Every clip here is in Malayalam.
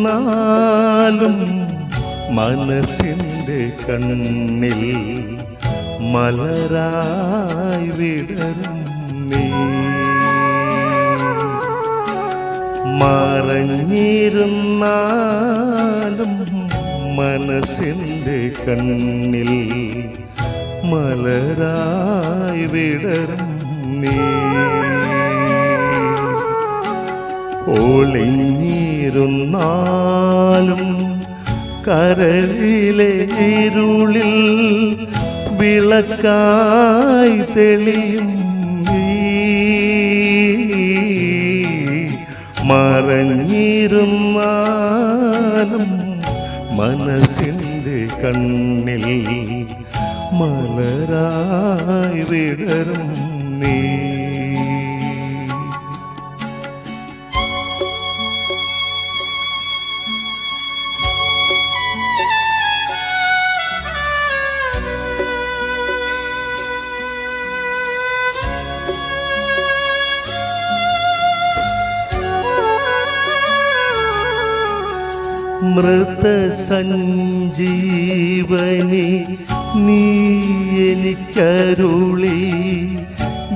മറഞ്ഞിരുന്നാലും മനസ്സിൻ്റെ കണ്ണിൽ മലരായി വിടരും നീ. മറഞ്ഞിരുന്നാലും മനസ്സിൻ്റെ കണ്ണിൽ മലരായി വിടരും നീ. ഒളിഞ്ഞിരുന്നാലും കരളിലെ ഇരുളിൽ വിളക്കായി തെളിയും നീ. മറഞ്ഞിരുന്നാലും മനസ്സിൻ്റെ കണ്ണിൽ മലരായി വിടരും നീ. മൃതസഞ്ജീവനി നീ എനിക്കരുളി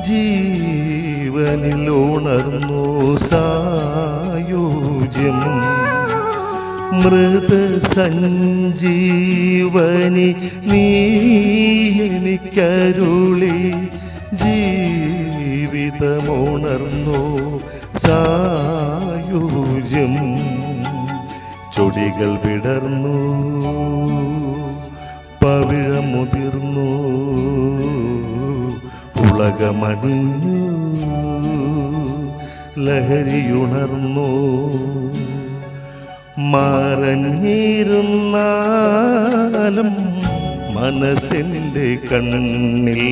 ജീവനിൽ ഉണർന്നു സായുജ്യം. മൃതസഞ്ജീവനി നീ എനിക്കരുളി ജീവിതമുണർന്നു സായുജ്യം. ചൊടികൾ വിടർന്നു പവിഴമുതിർന്നു ഉലകമണിഞ്ഞു ലഹരിയുണർന്നു. മറഞ്ഞിരുന്നാലും മനസ്സിൻ്റെ കണ്ണിൽ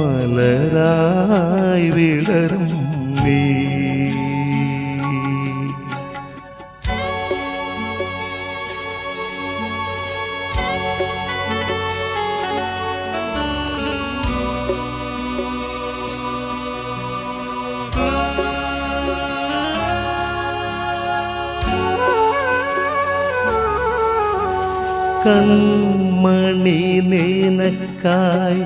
മലരായി വിടരും നീ. കൺമണി നിനക്കായി